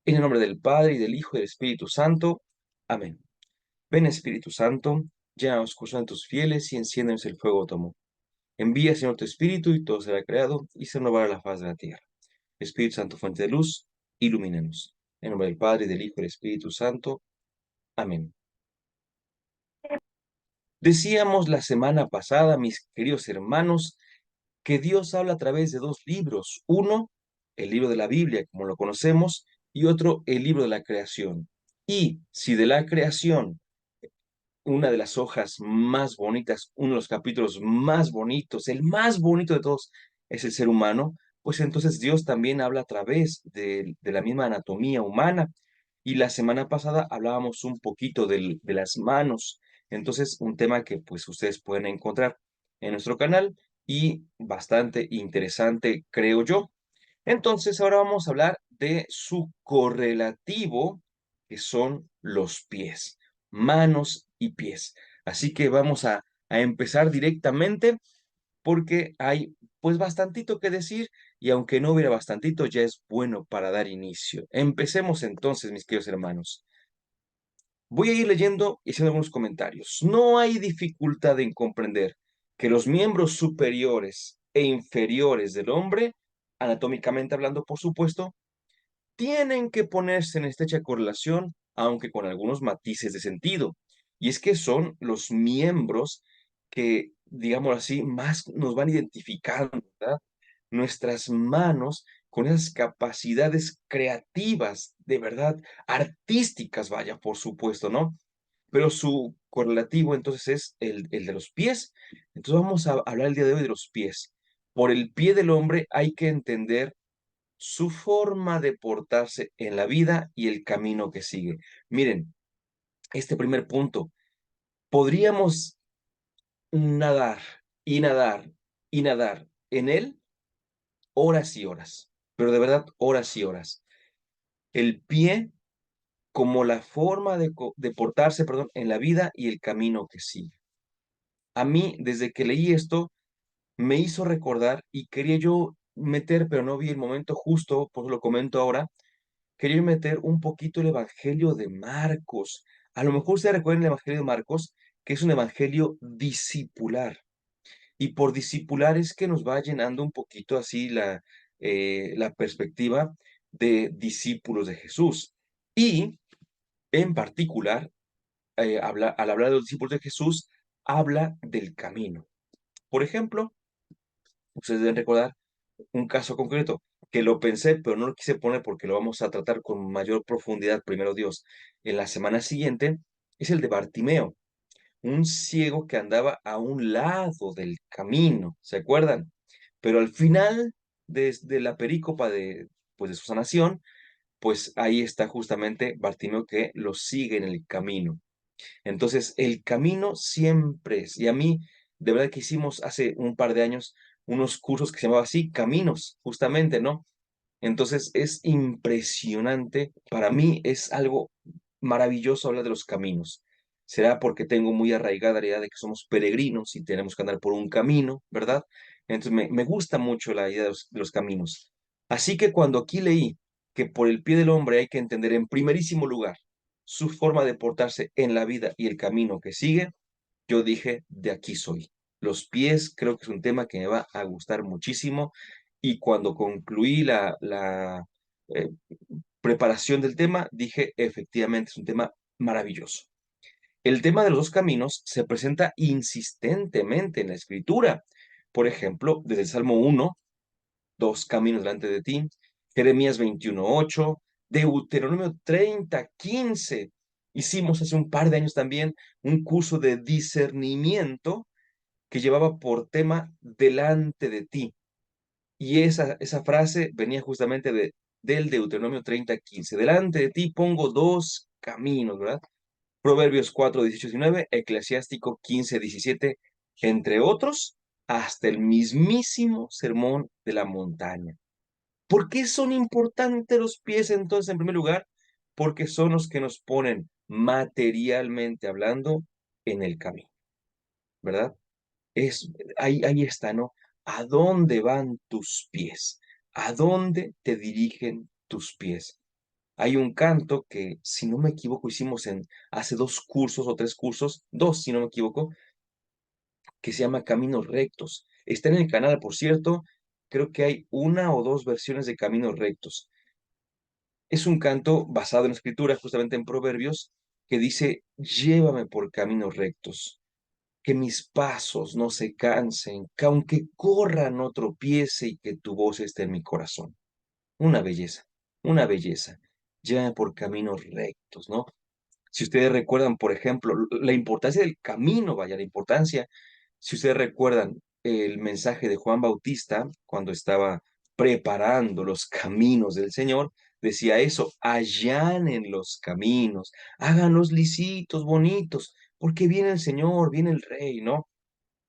En el nombre del Padre, y del Hijo, y del Espíritu Santo. Amén. Ven, Espíritu Santo, llena los corazones de tus fieles y enciéndenos el fuego de tu amor. Envía, Señor, tu Espíritu, y todo será creado, y se renovará la faz de la tierra. Espíritu Santo, fuente de luz, ilumínanos. En el nombre del Padre, y del Hijo, y del Espíritu Santo. Amén. Decíamos la semana pasada, mis queridos hermanos, que Dios habla a través de dos libros. Uno, el libro de la Biblia, como lo conocemos, y otro, el libro de la creación. Y si de la creación, una de las hojas más bonitas, uno de los capítulos más bonitos, el más bonito de todos, es el ser humano, pues entonces Dios también habla a través de la misma anatomía humana. Y la semana pasada hablábamos un poquito de las manos. Entonces, un tema que pues ustedes pueden encontrar en nuestro canal y bastante interesante, creo yo. Entonces, ahora vamos a hablar de su correlativo, que son los pies, manos y pies. Así que vamos a empezar directamente porque hay pues bastantito que decir y aunque no hubiera bastantito, ya es bueno para dar inicio. Empecemos entonces, mis queridos hermanos. Voy a ir leyendo y haciendo algunos comentarios. No hay dificultad en comprender que los miembros superiores e inferiores del hombre, anatómicamente hablando, por supuesto, tienen que ponerse en estrecha correlación, aunque con algunos matices de sentido. Y es que son los miembros que, digamos así, más nos van identificando, ¿verdad? Nuestras manos con esas capacidades creativas, de verdad, artísticas, vaya, por supuesto, ¿no? Pero su correlativo entonces es el de los pies. Entonces vamos a hablar el día de hoy de los pies. Por el pie del hombre hay que entender su forma de portarse en la vida y el camino que sigue. Miren, este primer punto, podríamos nadar y nadar y nadar en él horas y horas, pero de verdad horas y horas. El pie como la forma de portarse, perdón, en la vida y el camino que sigue. A mí, desde que leí esto, me hizo recordar y quería yo meter, pero no vi el momento justo, pues lo comento ahora. Quería meter un poquito el Evangelio de Marcos. A lo mejor ustedes recuerdan el Evangelio de Marcos, que es un evangelio discipular. Y por discipular es que nos va llenando un poquito así la perspectiva de discípulos de Jesús. Y en particular, al hablar de los discípulos de Jesús, habla del camino. Por ejemplo, ustedes deben recordar un caso concreto que lo pensé, pero no lo quise poner porque lo vamos a tratar con mayor profundidad, primero Dios, en la semana siguiente, es el de Bartimeo, un ciego que andaba a un lado del camino, ¿se acuerdan? Pero al final de la perícopa pues de su sanación, pues ahí está justamente Bartimeo que lo sigue en el camino. Entonces, el camino siempre es, y a mí, de verdad que hicimos hace un par de años unos cursos que se llamaban así, Caminos, justamente, ¿no? Entonces, es impresionante, para mí es algo maravilloso hablar de los caminos. Será porque tengo muy arraigada la idea de que somos peregrinos y tenemos que andar por un camino, ¿verdad? Entonces, me gusta mucho la idea de los caminos. Así que cuando aquí leí que por el pie del hombre hay que entender en primerísimo lugar su forma de portarse en la vida y el camino que sigue, yo dije, de aquí soy. Los pies creo que es un tema que me va a gustar muchísimo y cuando concluí eh, preparación del tema, dije, efectivamente es un tema maravilloso. El tema de los dos caminos se presenta insistentemente en la escritura. Por ejemplo, desde el Salmo 1, dos caminos delante de ti, Jeremías 21:8, Deuteronomio 30:15. Hicimos hace un par de años también un curso de discernimiento que llevaba por tema delante de ti. Y esa frase venía justamente del Deuteronomio 30:15. Delante de ti pongo dos caminos, ¿verdad? Proverbios 4:18-19, Eclesiástico 15:17, entre otros, hasta el mismísimo Sermón de la Montaña. ¿Por qué son importantes los pies entonces en primer lugar? Porque son los que nos ponen materialmente hablando en el camino, ¿verdad? Ahí está, ¿no? ¿A dónde van tus pies? ¿A dónde te dirigen tus pies? Hay un canto que, si no me equivoco, hicimos hace 2 cursos o 3 cursos, dos, si no me equivoco, que se llama Caminos Rectos. Está en el canal, por cierto, creo que hay una o dos versiones de Caminos Rectos. Es un canto basado en la escritura, justamente en Proverbios, que dice, llévame por caminos rectos, que mis pasos no se cansen, que aunque corra no tropiece y que tu voz esté en mi corazón. Una belleza, una belleza. Llévame por caminos rectos, ¿no? Si ustedes recuerdan, por ejemplo, la importancia del camino, vaya, la importancia, si ustedes recuerdan el mensaje de Juan Bautista cuando estaba preparando los caminos del Señor, decía eso, allanen los caminos, háganlos lisitos, bonitos, porque viene el Señor, viene el Rey, ¿no?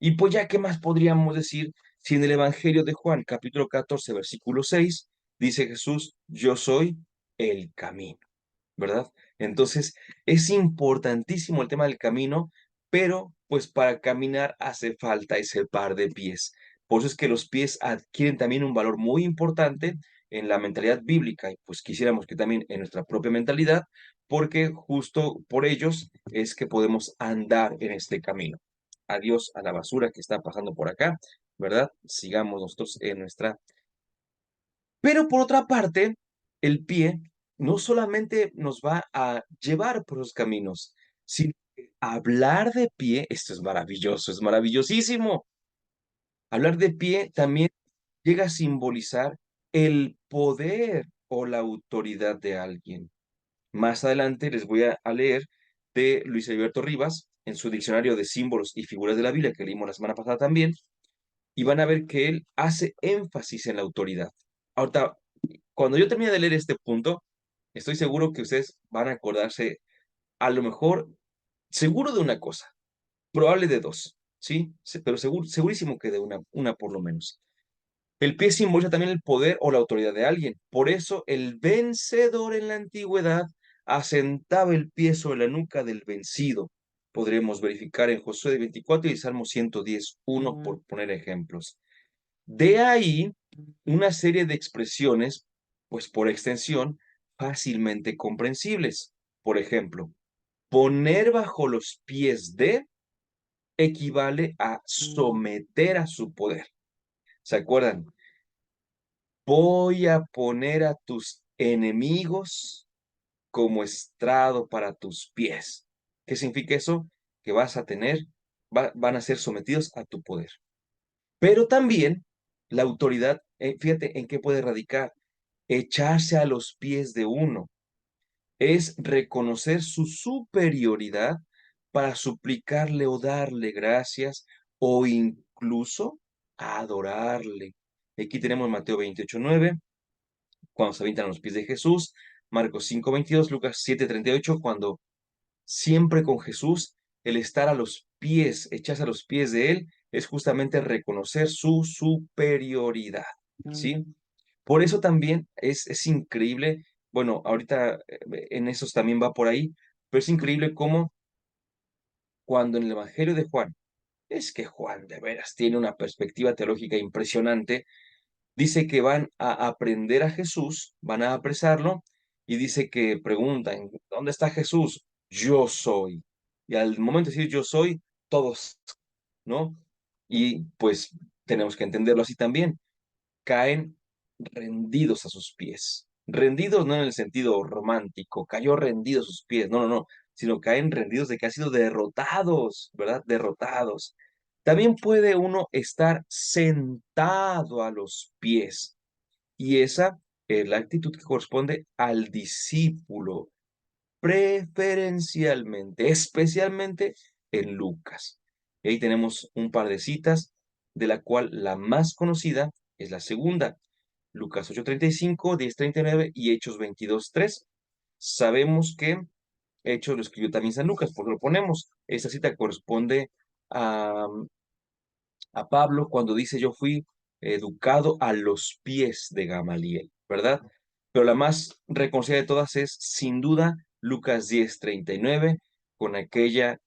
Y pues ya, ¿qué más podríamos decir si en el Evangelio de Juan, capítulo 14, versículo 6, dice Jesús, yo soy el camino? ¿Verdad? Entonces, es importantísimo el tema del camino, pero pues para caminar hace falta ese par de pies. Por eso es que los pies adquieren también un valor muy importante en la mentalidad bíblica y pues quisiéramos que también en nuestra propia mentalidad, porque justo por ellos es que podemos andar en este camino. Adiós a la basura que está pasando por acá, ¿verdad? Sigamos nosotros en nuestra, pero por otra parte, el pie no solamente nos va a llevar por los caminos, sino que hablar de pie, esto es maravilloso, es maravillosísimo. Hablar de pie también llega a simbolizar el poder o la autoridad de alguien. Más adelante les voy a leer de Luis Alberto Rivas en su diccionario de símbolos y figuras de la Biblia que leímos la semana pasada también, y van a ver que él hace énfasis en la autoridad. Ahorita, cuando yo termine de leer este punto, estoy seguro que ustedes van a acordarse, a lo mejor, seguro de una cosa, probable de dos, ¿sí? Pero segurísimo que de una por lo menos. El pie simboliza también el poder o la autoridad de alguien. Por eso, el vencedor en la antigüedad asentaba el pie sobre la nuca del vencido. Podremos verificar en Josué 24 y Salmo 110:1 por poner ejemplos. De ahí una serie de expresiones, pues por extensión, fácilmente comprensibles. Por ejemplo, poner bajo los pies de equivale a someter a su poder. ¿Se acuerdan? Voy a poner a tus enemigos como estrado para tus pies. ¿Qué significa eso? Que vas a tener, van a ser sometidos a tu poder. Pero también la autoridad, fíjate en qué puede radicar. Echarse a los pies de uno es reconocer su superioridad para suplicarle o darle gracias o incluso adorarle. Aquí tenemos Mateo 28:9, cuando se avientan a los pies de Jesús, Marcos 5:22, Lucas 7:38, cuando siempre con Jesús, el estar a los pies, echarse a los pies de Él, es justamente reconocer su superioridad, ¿sí? Por eso también es increíble, bueno, ahorita en esos también va por ahí, pero es increíble cómo cuando en el Evangelio de Juan, es que Juan de veras tiene una perspectiva teológica impresionante, dice que van a aprender a Jesús, van a apresarlo, y dice que preguntan, ¿dónde está Jesús? Yo soy. Y al momento de decir yo soy, todos, ¿no? Y pues tenemos que entenderlo así también. Caen rendidos a sus pies. Rendidos no en el sentido romántico, cayó rendido a sus pies, no, no, no, sino caen rendidos de que han sido derrotados, ¿verdad? Derrotados. También puede uno estar sentado a los pies, y esa es la actitud que corresponde al discípulo, preferencialmente, especialmente en Lucas. Y ahí tenemos un par de citas, de la cual la más conocida es la segunda, Lucas 8:35, 10:39 y Hechos 22:3. Sabemos que Hechos lo escribió también San Lucas, porque lo ponemos. Esta cita corresponde a, a Pablo cuando dice yo fui educado a los pies de Gamaliel, ¿verdad? Pero la más reconocida de todas es sin duda Lucas 10:39 con aquella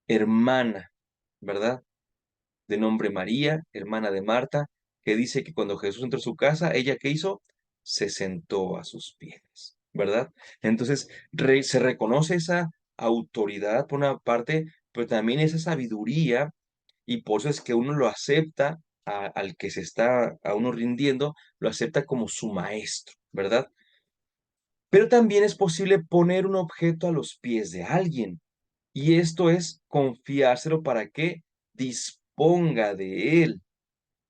hermana, ¿verdad? De nombre María, hermana de Marta, que dice que cuando Jesús entró a su casa, ella ¿qué hizo? Se sentó a sus pies. ¿verdad? Entonces, se reconoce esa autoridad por una parte, pero también esa sabiduría, y por eso es que uno lo acepta, al que se está a uno rindiendo, lo acepta como su maestro, ¿verdad? Pero también es posible poner un objeto a los pies de alguien, y esto es confiárselo para que disponga de él.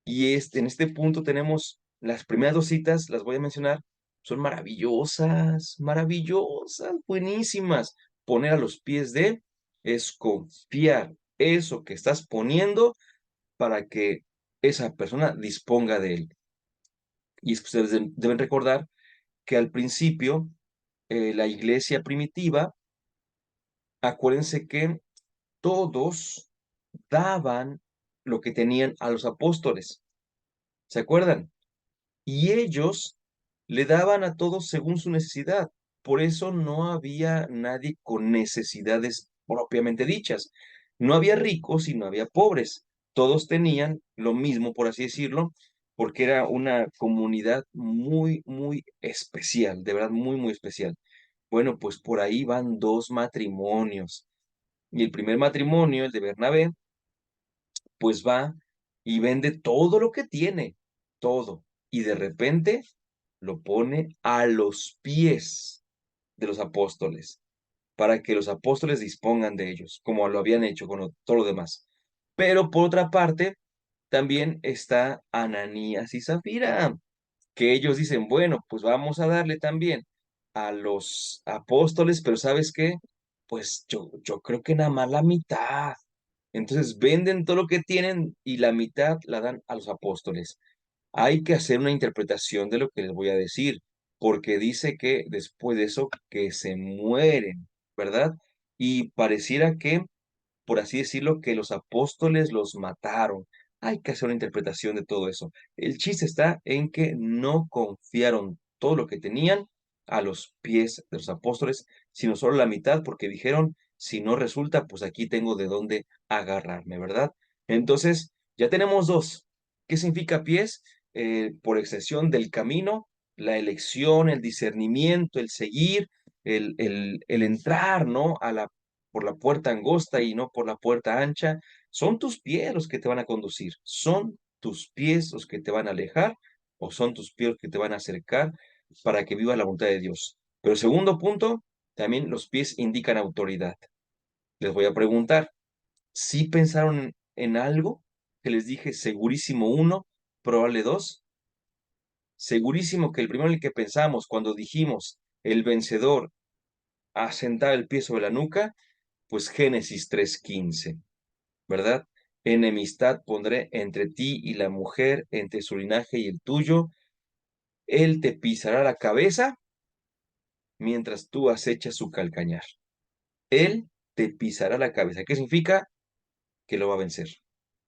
Y en este punto tenemos las primeras dos citas, las voy a mencionar, son maravillosas, maravillosas, buenísimas. Poner a los pies de es confiar eso que estás poniendo para que esa persona disponga de él. Y es que ustedes deben recordar que al principio, la iglesia primitiva, acuérdense que todos daban lo que tenían a los apóstoles. ¿Se acuerdan? Y ellos le daban a todos según su necesidad. Por eso no había nadie con necesidades propiamente dichas. No había ricos y no había pobres. Todos tenían lo mismo, por así decirlo, porque era una comunidad muy, muy especial, de verdad, muy, muy especial. Bueno, pues por ahí van dos matrimonios. Y el primer matrimonio, el de Bernabé, pues va y vende todo lo que tiene, todo. Y de repente lo pone a los pies de los apóstoles, para que los apóstoles dispongan de ellos, como lo habían hecho con todo lo demás. Pero por otra parte, también está Ananías y Zafira, que ellos dicen, bueno, pues vamos a darle también a los apóstoles, pero ¿sabes qué? Pues yo creo que nada más la mitad. Entonces venden todo lo que tienen y la mitad la dan a los apóstoles. Hay que hacer una interpretación de lo que les voy a decir, porque dice que después de eso que se mueren, ¿verdad? Y pareciera que, por así decirlo, que los apóstoles los mataron. Hay que hacer una interpretación de todo eso. El chiste está en que no confiaron todo lo que tenían a los pies de los apóstoles, sino solo la mitad, porque dijeron, si no resulta, pues aquí tengo de dónde agarrarme, ¿verdad? Entonces, ya tenemos dos. ¿Qué significa pies? Por extensión del camino, la elección, el discernimiento, el seguir, el entrar, ¿no? Por la puerta angosta y no por la puerta ancha. Son tus pies los que te van a conducir, son tus pies los que te van a alejar o son tus pies los que te van a acercar para que vivas la voluntad de Dios. Pero segundo punto, también los pies indican autoridad. Les voy a preguntar, ¿si pensaron en algo que les dije segurísimo uno, probable dos? Segurísimo que el primero en el que pensamos cuando dijimos el vencedor a sentar el pie sobre la nuca, pues Génesis 3:15. ¿Verdad? Enemistad pondré entre ti y la mujer, entre su linaje y el tuyo. Él te pisará la cabeza mientras tú acechas su calcañar. Él te pisará la cabeza. ¿Qué significa? Que lo va a vencer,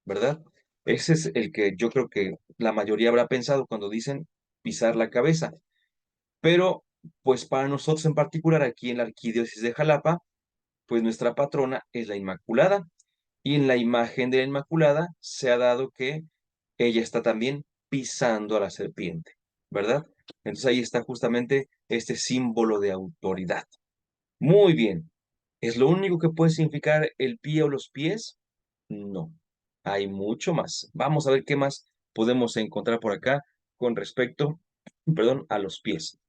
¿verdad? Ese es el que yo creo que la mayoría habrá pensado cuando dicen pisar la cabeza. Pero, pues para nosotros en particular, aquí en la Arquidiócesis de Jalapa, pues nuestra patrona es la Inmaculada. Y en la imagen de la Inmaculada se ha dado que ella está también pisando a la serpiente, ¿verdad? Entonces ahí está justamente este símbolo de autoridad. Muy bien. ¿Es lo único que puede significar el pie o los pies? No. Hay mucho más. Vamos a ver qué más podemos encontrar por acá con respecto, perdón, a los pies.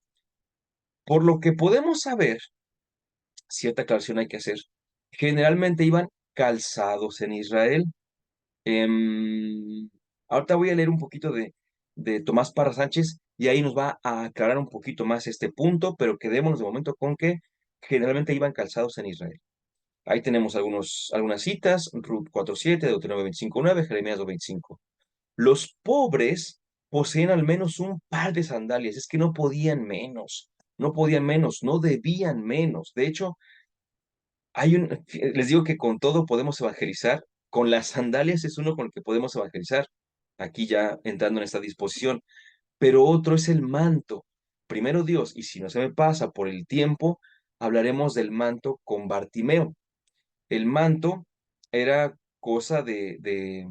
Por lo que podemos saber, cierta aclaración hay que hacer. Generalmente iban calzados en Israel. Ahorita voy a leer un poquito de Tomás Parra Sánchez y ahí nos va a aclarar un poquito más este punto, pero quedémonos de momento con que generalmente iban calzados en Israel. Ahí tenemos algunas citas, Ruth 4:7, Deuteronomio 25:9, Jeremías 2:25. Los pobres poseían al menos un par de sandalias, es que no podían menos, no podían menos, no debían menos. De hecho, les digo que con todo podemos evangelizar, con las sandalias es uno con el que podemos evangelizar, aquí ya entrando en esta disposición, pero otro es el manto. Primero Dios, y si no se me pasa por el tiempo, hablaremos del manto con Bartimeo. El manto era cosa que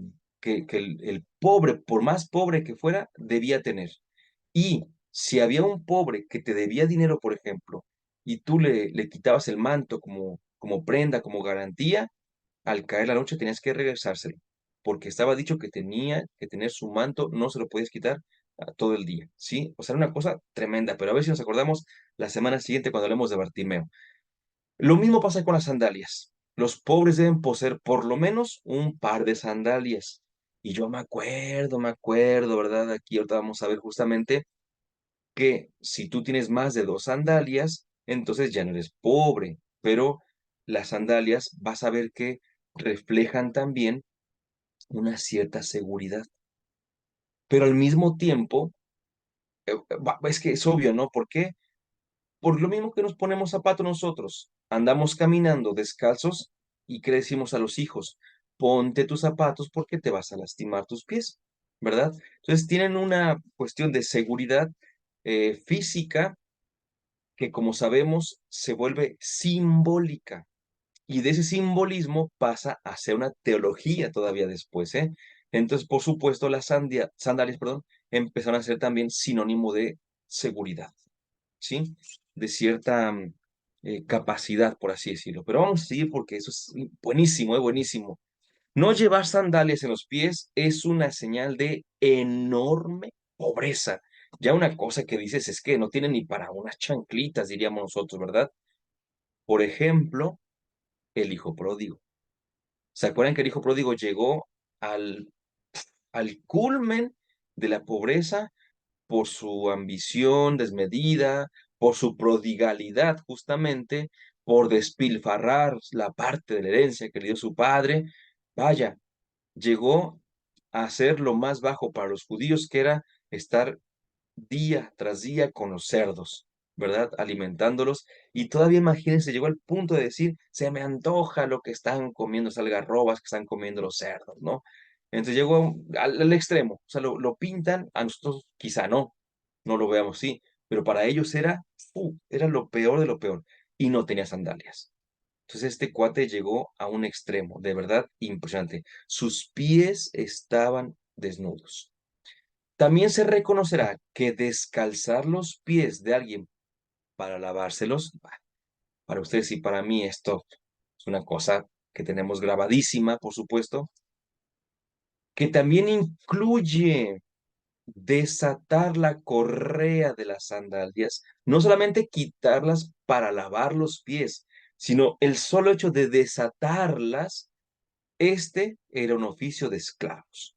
el pobre, por más pobre que fuera, debía tener. Y Si había un pobre que te debía dinero, por ejemplo, y tú le quitabas el manto como prenda, como garantía, al caer la noche tenías que regresárselo, porque estaba dicho que tenía que tener su manto, no se lo podías quitar todo el día, ¿sí? O sea, era una cosa tremenda, pero a ver si nos acordamos la semana siguiente cuando hablemos de Bartimeo. Lo mismo pasa con las sandalias. Los pobres deben poseer por lo menos un par de sandalias. Y yo me acuerdo, ¿verdad? Aquí ahorita vamos a ver justamente que si tú tienes más de dos sandalias, entonces ya no eres pobre, pero las sandalias vas a ver que reflejan también una cierta seguridad. Pero al mismo tiempo, es que es obvio, ¿no? ¿Por qué? Por lo mismo que nos ponemos zapatos nosotros, andamos caminando descalzos y que le decimos a los hijos, ponte tus zapatos porque te vas a lastimar tus pies, ¿verdad? Entonces tienen una cuestión de seguridad física que, como sabemos, se vuelve simbólica y de ese simbolismo pasa a ser una teología todavía después, ¿eh? Entonces, por supuesto, las sandalias, perdón, empezaron a ser también sinónimo de seguridad. ¿Sí? De cierta capacidad, por así decirlo. Pero vamos a seguir porque eso es buenísimo, buenísimo. No llevar sandalias en los pies es una señal de enorme pobreza. Ya una cosa que dices es que no tienen ni para unas chanclitas, diríamos nosotros, ¿verdad? Por ejemplo, el hijo pródigo. ¿Se acuerdan que el hijo pródigo llegó al, al culmen de la pobreza por su ambición desmedida, por su prodigalidad justamente, por despilfarrar la parte de la herencia que le dio su padre? Vaya, llegó a ser lo más bajo para los judíos, que era estar día tras día con los cerdos, ¿verdad? Alimentándolos. Y todavía imagínense, llegó al punto de decir, se me antoja lo que están comiendo, esas algarrobas que están comiendo los cerdos, ¿no? Entonces llegó al extremo, o sea, lo pintan, a nosotros quizá no lo veamos así, pero para ellos era lo peor de lo peor, y no tenía sandalias. Entonces este cuate llegó a un extremo, de verdad impresionante. Sus pies estaban desnudos. También se reconocerá que descalzar los pies de alguien para lavárselos, para ustedes y para mí esto es una cosa que tenemos grabadísima, por supuesto, que también incluye desatar la correa de las sandalias, no solamente quitarlas para lavar los pies, sino el solo hecho de desatarlas, este era un oficio de esclavos.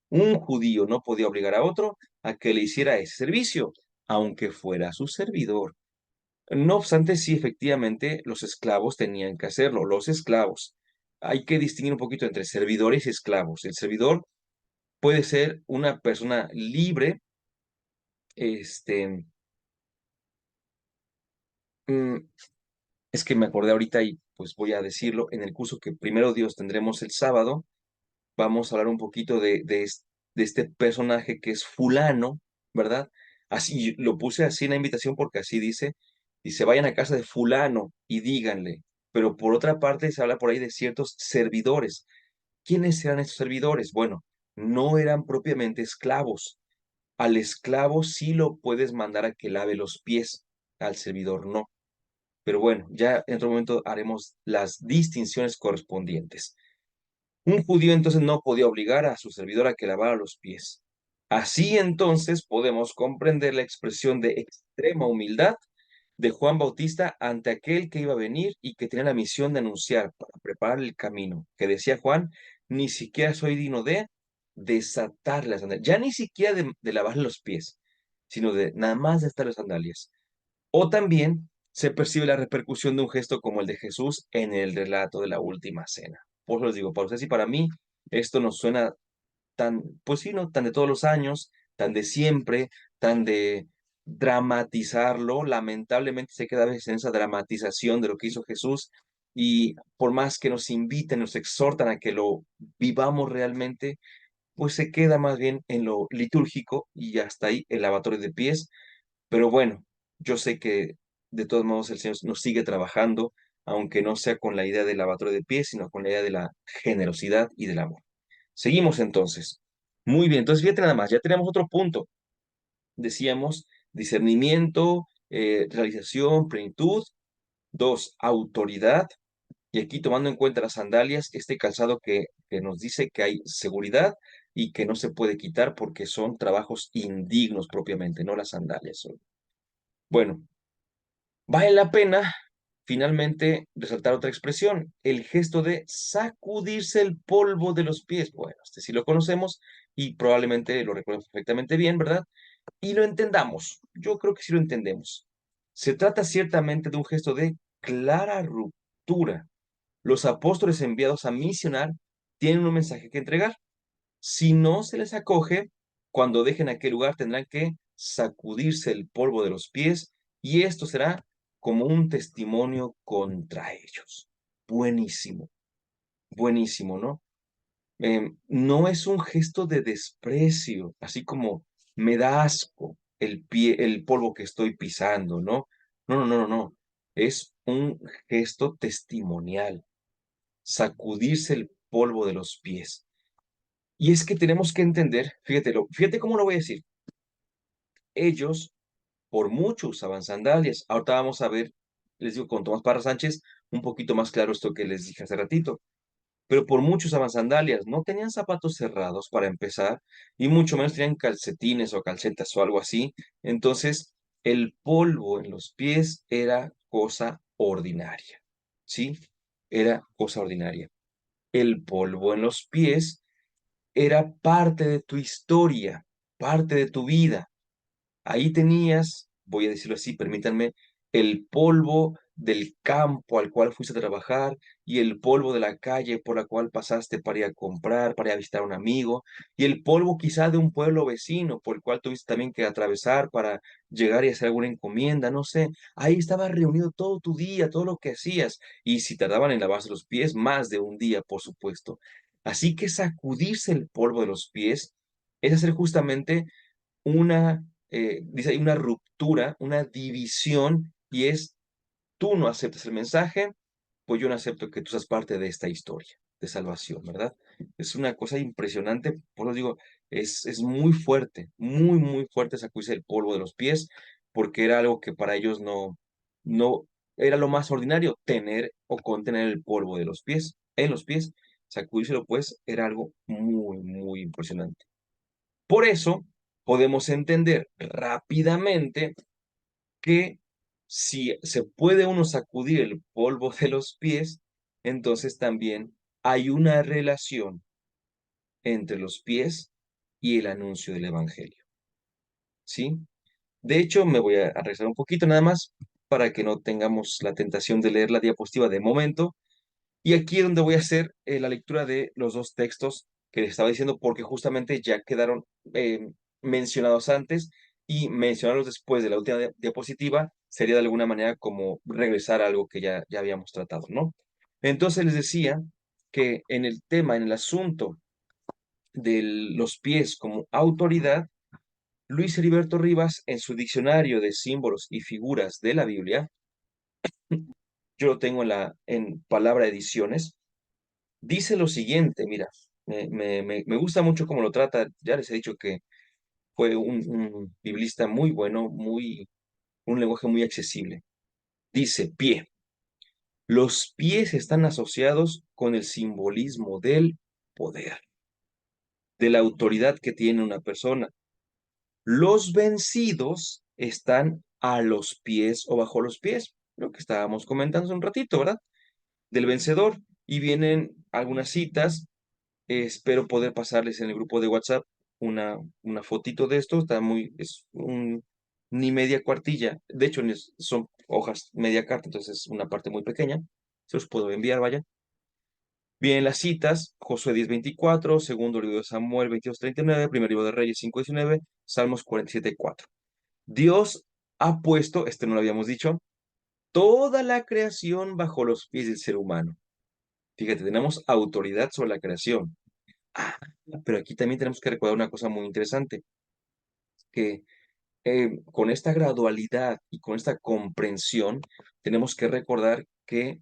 Un judío no podía obligar a otro a que le hiciera ese servicio, aunque fuera su servidor. No obstante, sí, efectivamente, los esclavos tenían que hacerlo. Los esclavos. Hay que distinguir un poquito entre servidores y esclavos. El servidor puede ser una persona libre, este, mm, es que me acordé ahorita y pues voy a decirlo, en el curso que primero Dios tendremos el sábado, vamos a hablar un poquito de este personaje que es fulano, ¿verdad? Así lo puse así en la invitación porque así dice, vayan a casa de fulano y díganle. Pero por otra parte se habla por ahí de ciertos servidores. ¿Quiénes eran estos servidores? Bueno, no eran propiamente esclavos. Al esclavo sí lo puedes mandar a que lave los pies, al servidor no. Pero bueno, ya en otro momento haremos las distinciones correspondientes. Un judío entonces no podía obligar a su servidor a que lavara los pies. Así entonces podemos comprender la expresión de extrema humildad de Juan Bautista ante aquel que iba a venir y que tenía la misión de anunciar para preparar el camino, que decía Juan, ni siquiera soy digno de desatar las sandalias, ya ni siquiera de lavarle los pies, sino de nada más de estar las sandalias. O también se percibe la repercusión de un gesto como el de Jesús en el relato de la última cena. Por eso les digo, para ustedes y para mí, esto nos suena tan, pues sí, ¿no? Tan de todos los años, tan de siempre, tan de dramatizarlo. Lamentablemente se queda a veces en esa dramatización de lo que hizo Jesús y por más que nos inviten, nos exhortan a que lo vivamos realmente, pues se queda más bien en lo litúrgico y hasta ahí el lavatorio de pies. Pero bueno, yo sé que de todos modos el Señor nos sigue trabajando, aunque no sea con la idea del lavatorio de pies, sino con la idea de la generosidad y del amor. Seguimos entonces. Muy bien, entonces fíjate nada más, ya tenemos otro punto. Decíamos discernimiento, realización, plenitud. 2, autoridad. Y aquí tomando en cuenta las sandalias, este calzado que nos dice que hay seguridad y que no se puede quitar porque son trabajos indignos propiamente, no las sandalias son. Bueno, vale la pena finalmente resaltar otra expresión, el gesto de sacudirse el polvo de los pies. Bueno, este sí lo conocemos y probablemente lo recuerden perfectamente bien, ¿verdad? Y lo entendamos. Yo creo que sí lo entendemos. Se trata ciertamente de un gesto de clara ruptura. Los apóstoles enviados a misionar tienen un mensaje que entregar. Si no se les acoge, cuando dejen aquel lugar tendrán que sacudirse el polvo de los pies y esto será como un testimonio contra ellos. Buenísimo, buenísimo, ¿no? No es un gesto de desprecio, así como me da asco el pie, el polvo que estoy pisando, ¿no? No, no, no, no, no. Es un gesto testimonial, sacudirse el polvo de los pies. Y es que tenemos que entender, fíjate cómo lo voy a decir. Ellos por mucho usaban sandalias. Ahorita vamos a ver, les digo, con Tomás Parra Sánchez, un poquito más claro esto que les dije hace ratito. Pero por mucho usaban sandalias, no tenían zapatos cerrados para empezar, y mucho menos tenían calcetines o calcetas o algo así. Entonces, el polvo en los pies era cosa ordinaria, ¿sí? Era cosa ordinaria. El polvo en los pies era parte de tu historia, parte de tu vida. Ahí tenías, voy a decirlo así, permítanme, el polvo del campo al cual fuiste a trabajar y el polvo de la calle por la cual pasaste para ir a comprar, para ir a visitar a un amigo, y el polvo quizá de un pueblo vecino por el cual tuviste también que atravesar para llegar y hacer alguna encomienda, no sé. Ahí estaba reunido todo tu día, todo lo que hacías, y si tardaban en lavarse los pies, más de un día, por supuesto. Así que sacudirse el polvo de los pies es hacer justamente una, dice ahí, una ruptura, una división, y es, tú no aceptas el mensaje, pues yo no acepto que tú seas parte de esta historia de salvación, ¿verdad? Es una cosa impresionante, por eso digo, es muy, muy fuerte sacudirse el polvo de los pies, porque era algo que para ellos no era lo más ordinario, tener o contener el polvo de los pies, en los pies, sacudírselo pues era algo muy, muy impresionante. Por eso podemos entender rápidamente que si se puede uno sacudir el polvo de los pies, entonces también hay una relación entre los pies y el anuncio del evangelio, ¿sí? De hecho, me voy a regresar un poquito nada más para que no tengamos la tentación de leer la diapositiva de momento. Y aquí es donde voy a hacer la lectura de los dos textos que les estaba diciendo, porque justamente ya quedaron mencionados antes y mencionarlos después de la última diapositiva sería de alguna manera como regresar a algo que ya habíamos tratado, ¿no? Entonces les decía que en el tema, en el asunto de los pies como autoridad, Luis Heriberto Rivas, en su diccionario de símbolos y figuras de la Biblia, yo lo tengo en Palabra Ediciones, dice lo siguiente, mira, me gusta mucho cómo lo trata, ya les he dicho que fue un biblista muy bueno, un lenguaje muy accesible. Dice, pie. Los pies están asociados con el simbolismo del poder, de la autoridad que tiene una persona. Los vencidos están a los pies o bajo los pies, lo que estábamos comentando hace un ratito, ¿verdad? Del vencedor. Y vienen algunas citas. Espero poder pasarles en el grupo de WhatsApp una fotito de esto. Es ni media cuartilla. De hecho, son hojas media carta, entonces es una parte muy pequeña. Se los puedo enviar, vaya. Vienen las citas, Josué 10:24, segundo libro de Samuel 22:39, primer libro de Reyes 5:19, Salmos 47:4. Dios ha puesto, este no lo habíamos dicho, toda la creación bajo los pies del ser humano. Fíjate, tenemos autoridad sobre la creación. Ah, pero aquí también tenemos que recordar una cosa muy interesante, que con esta gradualidad y con esta comprensión, tenemos que recordar que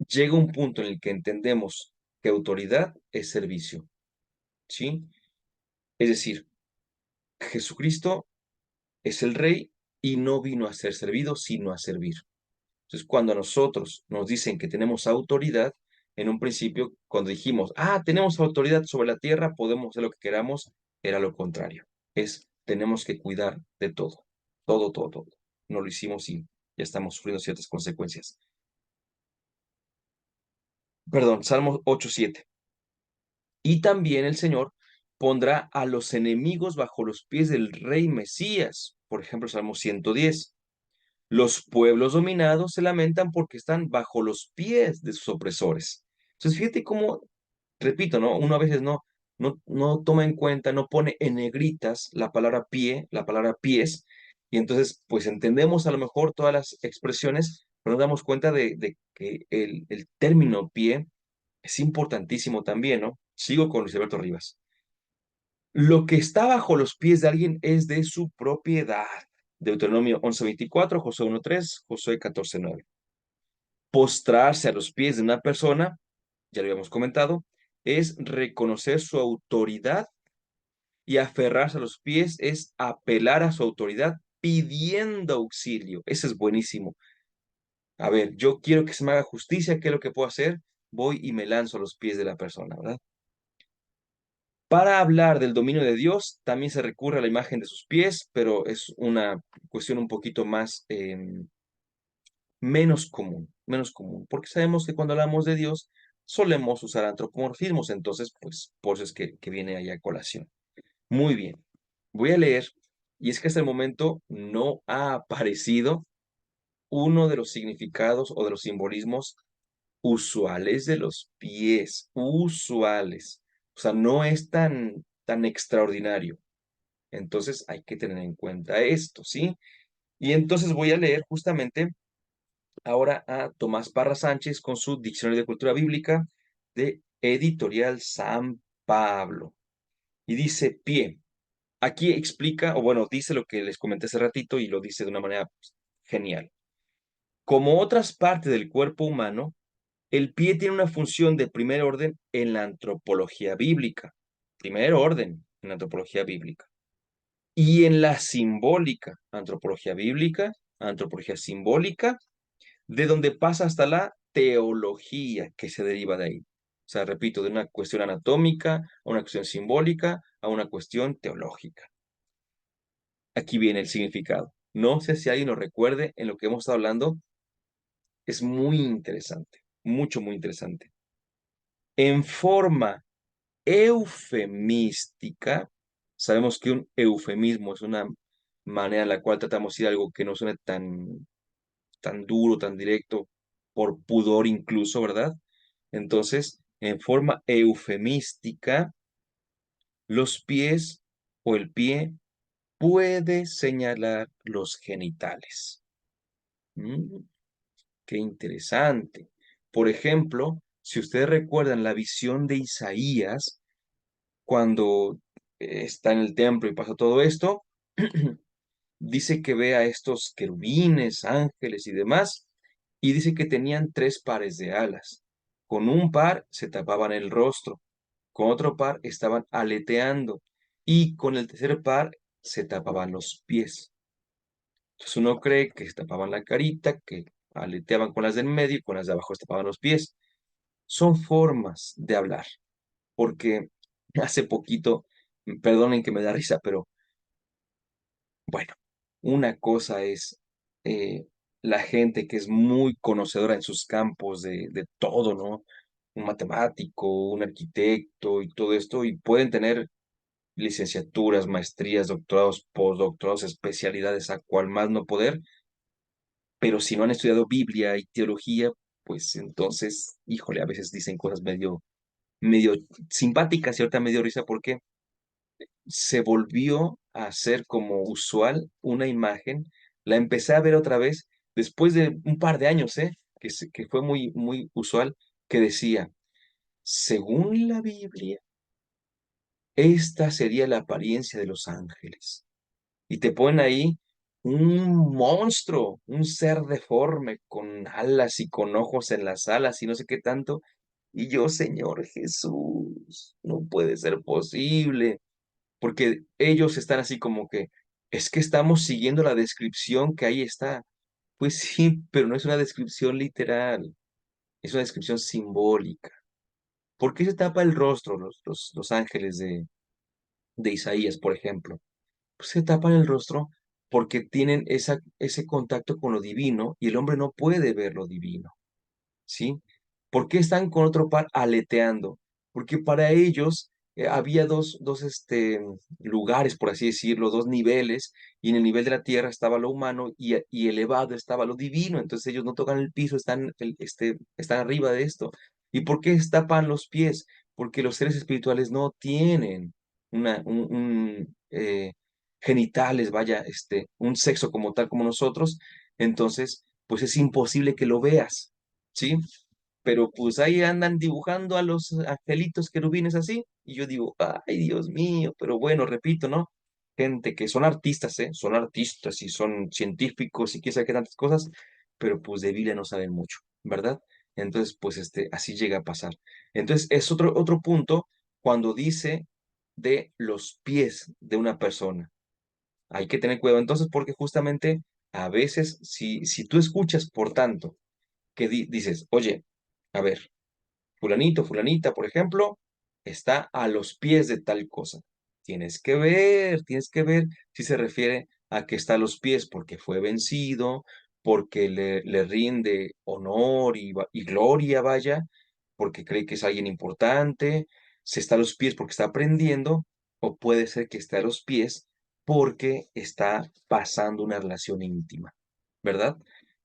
llega un punto en el que entendemos que autoridad es servicio, ¿sí? Es decir, Jesucristo es el rey y no vino a ser servido, sino a servir. Entonces, cuando a nosotros nos dicen que tenemos autoridad, en un principio, cuando dijimos, tenemos autoridad sobre la tierra, podemos hacer lo que queramos, era lo contrario. Tenemos que cuidar de todo, todo, todo, todo. No lo hicimos y ya estamos sufriendo ciertas consecuencias. Perdón, Salmos 8:7. Y también el Señor pondrá a los enemigos bajo los pies del rey Mesías. Por ejemplo, Salmo 110. Los pueblos dominados se lamentan porque están bajo los pies de sus opresores. Entonces, fíjate cómo, repito, ¿no? Uno a veces no toma en cuenta, no pone en negritas la palabra pie, la palabra pies, y entonces, pues entendemos a lo mejor todas las expresiones, pero nos damos cuenta de que el término pie es importantísimo también, ¿no? Sigo con Luis Alberto Rivas. Lo que está bajo los pies de alguien es de su propiedad. Deuteronomio 11:24, Josué 1:3, Josué 14:9. Postrarse a los pies de una persona, ya lo habíamos comentado, es reconocer su autoridad, y aferrarse a los pies es apelar a su autoridad pidiendo auxilio. Ese es buenísimo. A ver, yo quiero que se me haga justicia, ¿qué es lo que puedo hacer? Voy y me lanzo a los pies de la persona, ¿verdad? Para hablar del dominio de Dios, también se recurre a la imagen de sus pies, pero es una cuestión un poquito más menos común, porque sabemos que cuando hablamos de Dios solemos usar antropomorfismos, entonces, pues, por eso es que viene ahí a colación. Muy bien, voy a leer, y es que hasta el momento no ha aparecido uno de los significados o de los simbolismos usuales de los pies, usuales. O sea, no es tan extraordinario. Entonces hay que tener en cuenta esto, ¿sí? Y entonces voy a leer justamente ahora a Tomás Parra Sánchez con su Diccionario de Cultura Bíblica de Editorial San Pablo. Y dice pie. Aquí explica, o bueno, dice lo que les comenté hace ratito y lo dice de una manera pues, genial. Como otras partes del cuerpo humano, el pie tiene una función de primer orden en la antropología bíblica. Primer orden en la antropología bíblica. Y en la simbólica, antropología simbólica, de donde pasa hasta la teología que se deriva de ahí. O sea, repito, de una cuestión anatómica a una cuestión simbólica a una cuestión teológica. Aquí viene el significado. No sé si alguien lo recuerde en lo que hemos estado hablando. Es muy interesante, mucho, muy interesante. En forma eufemística, sabemos que un eufemismo es una manera en la cual tratamos de decir algo que no suene tan duro, tan directo, por pudor incluso, ¿verdad? Entonces, en forma eufemística, los pies o el pie puede señalar los genitales. Mm, qué interesante. Por ejemplo, si ustedes recuerdan la visión de Isaías, cuando está en el templo y pasa todo esto, dice que ve a estos querubines, ángeles y demás, y dice que tenían 3 pares de alas. Con un par se tapaban el rostro, con otro par estaban aleteando, y con el tercer par se tapaban los pies. Entonces uno cree que se tapaban la carita, que aleteaban con las de en medio y con las de abajo se tapaban los pies. Son formas de hablar, porque hace poquito, perdonen que me da risa, pero bueno, una cosa es eh, la gente que es muy conocedora en sus campos de todo, ¿no? Un matemático, un arquitecto y todo esto, y pueden tener licenciaturas, maestrías, doctorados, postdoctorados, especialidades a cual más no poder, pero si no han estudiado Biblia y teología, pues entonces, híjole, a veces dicen cosas medio simpáticas y ahorita medio risa porque se volvió a hacer como usual una imagen. La empecé a ver otra vez después de un par de años, que fue muy, muy usual, que decía, según la Biblia, esta sería la apariencia de los ángeles. Y te ponen ahí un monstruo, un ser deforme, con alas y con ojos en las alas y no sé qué tanto. Y yo, Señor Jesús, no puede ser posible porque ellos están así como que Es que estamos siguiendo la descripción que ahí está. Pues sí, pero no es una descripción literal, es una descripción simbólica. ¿Por qué se tapa el rostro los ángeles de Isaías, por ejemplo? Pues se tapan el rostro porque tienen ese contacto con lo divino y el hombre no puede ver lo divino. ¿Sí? ¿Por qué están con otro par aleteando? Porque para ellos había dos lugares, por así decirlo, dos niveles, y en el nivel de la tierra estaba lo humano y elevado estaba lo divino. Entonces ellos no tocan el piso, están arriba de esto. ¿Y por qué tapan los pies? Porque los seres espirituales no tienen genitales, vaya, un sexo como tal como nosotros. Entonces, pues es imposible que lo veas. ¿Sí? Pero pues ahí andan dibujando a los angelitos querubines así, y yo digo, ay, Dios mío, pero bueno, repito, ¿no? Gente que son artistas, ¿eh? Son artistas y son científicos y quién sabe qué tantas cosas, pero pues de Biblia no saben mucho, ¿verdad? Entonces, pues así llega a pasar. Entonces, es otro punto cuando dice de los pies de una persona. Hay que tener cuidado entonces porque justamente a veces, si tú escuchas, por tanto, que dices, oye, a ver, fulanito, fulanita, por ejemplo, está a los pies de tal cosa. Tienes que ver si se refiere a que está a los pies porque fue vencido, porque le rinde honor y gloria, vaya, porque cree que es alguien importante, si está a los pies porque está aprendiendo, o puede ser que esté a los pies porque está pasando una relación íntima, ¿verdad?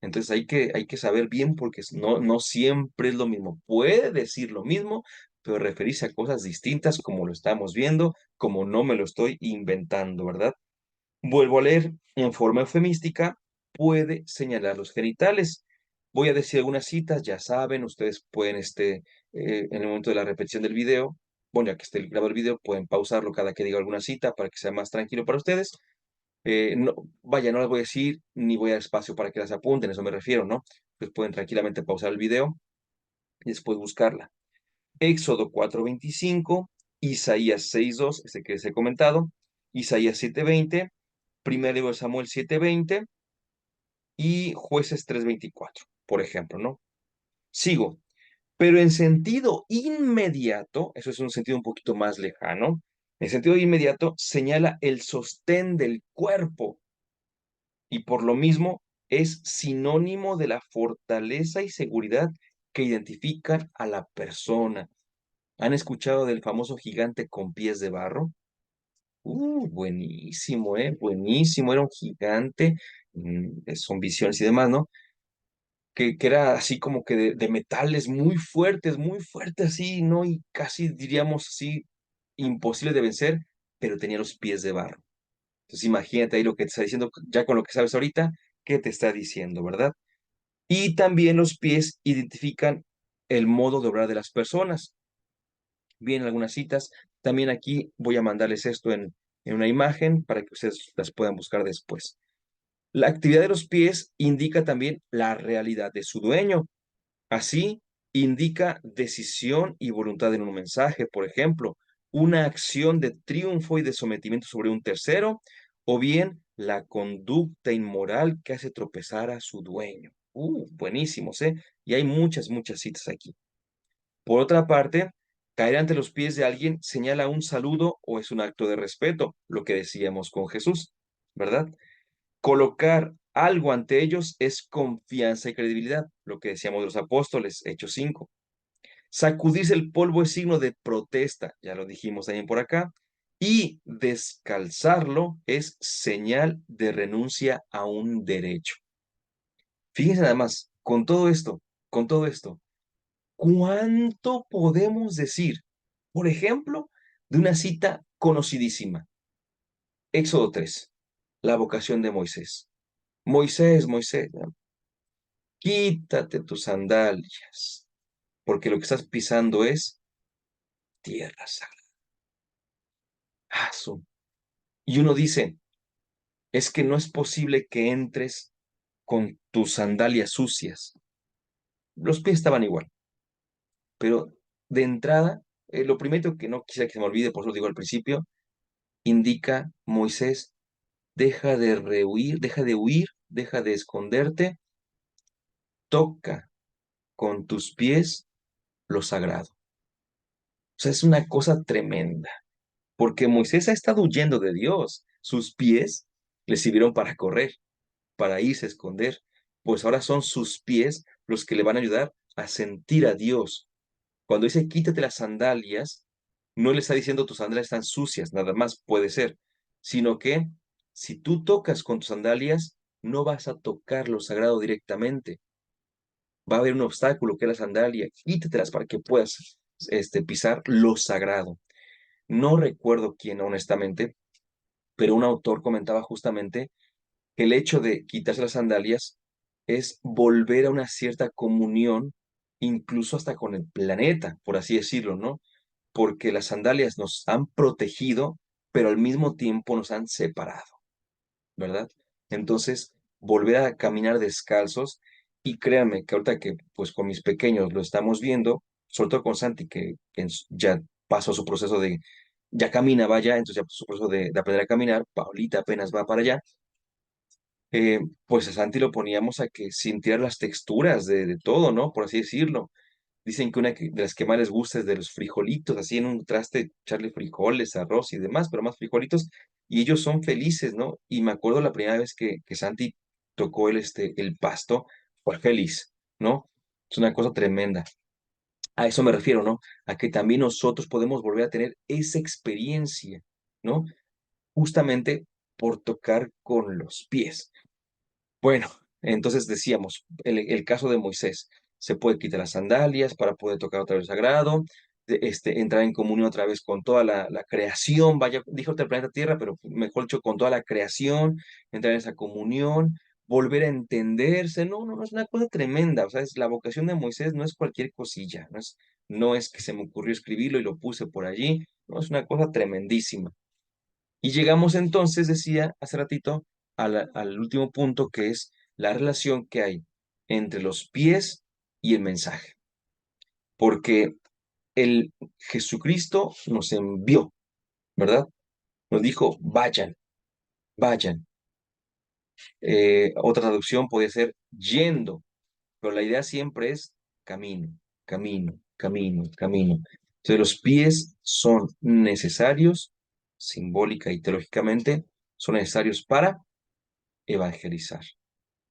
Entonces hay que saber bien porque no siempre es lo mismo. Puede decir lo mismo, pero referirse a cosas distintas como lo estamos viendo, como no me lo estoy inventando, ¿verdad? Vuelvo a leer, en forma eufemística, puede señalar los genitales. Voy a decir algunas citas, ya saben, ustedes pueden, en el momento de la repetición del video, bueno, ya que esté grabado el video, pueden pausarlo cada que diga alguna cita para que sea más tranquilo para ustedes. No, vaya, no las voy a decir, ni voy a dar espacio para que las apunten, a eso me refiero, ¿no? Pues pueden tranquilamente pausar el video y después buscarla. Éxodo 4:25, Isaías 6:2, este que les he comentado, Isaías 7:20, Primer libro de Samuel 7:20 y Jueces 3:24, por ejemplo, ¿no? Sigo. Pero en sentido inmediato, eso es un sentido un poquito más lejano, en sentido inmediato señala el sostén del cuerpo y por lo mismo es sinónimo de la fortaleza y seguridad que identifican a la persona. ¿Han escuchado del famoso gigante con pies de barro? Buenísimo, buenísimo, era un gigante, son visiones y demás, ¿no? Que era así como que de metales muy fuertes así, ¿no? Y casi diríamos así, imposible de vencer, pero tenía los pies de barro. Entonces imagínate ahí lo que te está diciendo, ya con lo que sabes ahorita, ¿qué te está diciendo, verdad? Y también los pies identifican el modo de obrar de las personas. Bien, algunas citas. También aquí voy a mandarles esto en una imagen para que ustedes las puedan buscar después. La actividad de los pies indica también la realidad de su dueño. Así, indica decisión y voluntad en un mensaje, por ejemplo, una acción de triunfo y de sometimiento sobre un tercero, o bien la conducta inmoral que hace tropezar a su dueño. Buenísimos, ¿eh? Y hay muchas citas aquí. Por otra parte, caer ante los pies de alguien señala un saludo o es un acto de respeto, lo que decíamos con Jesús, ¿verdad? Colocar algo ante ellos es confianza y credibilidad, lo que decíamos de los apóstoles, Hechos 5. Sacudirse el polvo es signo de protesta, ya lo dijimos también por acá. Y descalzarlo es señal de renuncia a un derecho. Fíjense nada más, con todo esto, ¿cuánto podemos decir, por ejemplo, de una cita conocidísima? Éxodo 3, la vocación de Moisés. Moisés, Moisés, ¿no? Quítate tus sandalias, porque lo que estás pisando es tierra sagrada. Y uno dice, es que no es posible que entres con tus sandalias sucias. Los pies estaban igual, pero de entrada, lo primero que no quisiera que se me olvide, por eso lo digo al principio, indica Moisés, huir, deja de esconderte, toca con tus pies lo sagrado. O sea, es una cosa tremenda, porque Moisés ha estado huyendo de Dios. Sus pies le sirvieron para correr, para irse a esconder. Pues ahora son sus pies los que le van a ayudar a sentir a Dios. Cuando dice quítate las sandalias, no le está diciendo tus sandalias están sucias, nada más puede ser, sino que si tú tocas con tus sandalias, no vas a tocar lo sagrado directamente. Va a haber un obstáculo que es la sandalia, quítatelas para que puedas pisar lo sagrado. No recuerdo quién, honestamente, pero un autor comentaba justamente que el hecho de quitarse las sandalias es volver a una cierta comunión, incluso hasta con el planeta, por así decirlo, ¿no? Porque las sandalias nos han protegido, pero al mismo tiempo nos han separado, ¿verdad? Entonces, volver a caminar descalzos, y créanme que ahorita que pues con mis pequeños lo estamos viendo, sobre todo con Santi, que ya pasó su proceso ya camina, vaya, entonces ya pasó su proceso de aprender a caminar, Paulita apenas va para allá, pues a Santi lo poníamos a que sintiera las texturas de todo, ¿no? Por así decirlo. Dicen que una de las que más les gusta es de los frijolitos, así en un traste echarle frijoles, arroz y demás, pero más frijolitos, y ellos son felices, ¿no? Y me acuerdo la primera vez que Santi tocó el pasto, fue feliz, ¿no? Es una cosa tremenda. A eso me refiero, ¿no? A que también nosotros podemos volver a tener esa experiencia, ¿no? Justamente por tocar con los pies. Bueno, entonces decíamos, el caso de Moisés, se puede quitar las sandalias para poder tocar otra vez sagrado, entrar en comunión otra vez con toda la creación, vaya, dijo el planeta Tierra, pero mejor dicho, con toda la creación, entrar en esa comunión, volver a entenderse, no, es una cosa tremenda, o sea, la vocación de Moisés no es cualquier cosilla, no es que se me ocurrió escribirlo y lo puse por allí, no, es una cosa tremendísima. Y llegamos entonces, decía hace ratito, al último punto, que es la relación que hay entre los pies y el mensaje. Porque el Jesucristo nos envió, ¿verdad? Nos dijo, vayan, vayan. Otra traducción puede ser yendo, pero la idea siempre es camino, camino, camino, camino. Entonces los pies son necesarios, simbólica y teológicamente, son necesarios para evangelizar.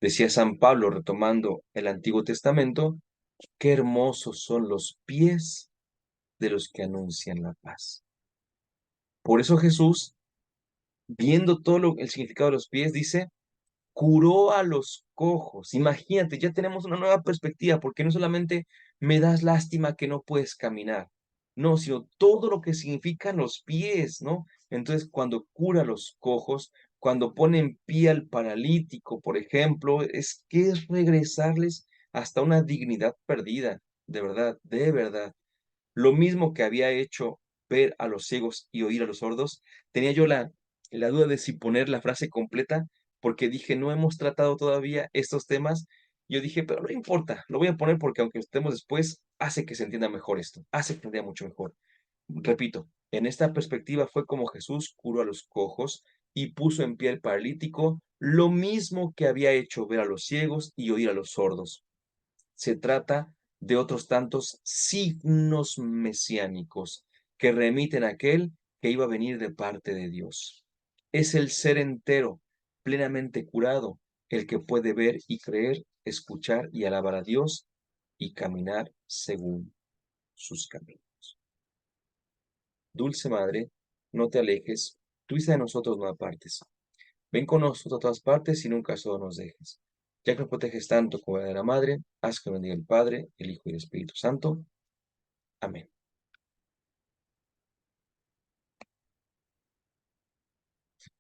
Decía San Pablo, retomando el Antiguo Testamento, qué hermosos son los pies de los que anuncian la paz. Por eso Jesús, viendo todo el significado de los pies, dice, curó a los cojos. Imagínate, ya tenemos una nueva perspectiva, porque no solamente me das lástima que no puedes caminar, no, sino todo lo que significan los pies, ¿no? Entonces, cuando cura a los cojos, cuando pone en pie al paralítico, por ejemplo, es que es regresarles hasta una dignidad perdida, de verdad, de verdad. Lo mismo que había hecho ver a los ciegos y oír a los sordos, tenía yo la duda de si poner la frase completa, porque dije, no hemos tratado todavía estos temas. Yo dije, pero no importa, lo voy a poner porque aunque estemos después, hace que se entienda mejor esto, hace que se entienda mucho mejor. Repito, en esta perspectiva fue como Jesús curó a los cojos y puso en pie al paralítico, lo mismo que había hecho ver a los ciegos y oír a los sordos. Se trata de otros tantos signos mesiánicos que remiten a aquel que iba a venir de parte de Dios. Es el ser entero, plenamente curado, el que puede ver y creer, escuchar y alabar a Dios y caminar según sus caminos. Dulce Madre, no te alejes, tú y de nosotros no apartes. Ven con nosotros a todas partes y nunca solo nos dejes. Ya que nos proteges tanto como de la Madre, haz que bendiga el Padre, el Hijo y el Espíritu Santo. Amén.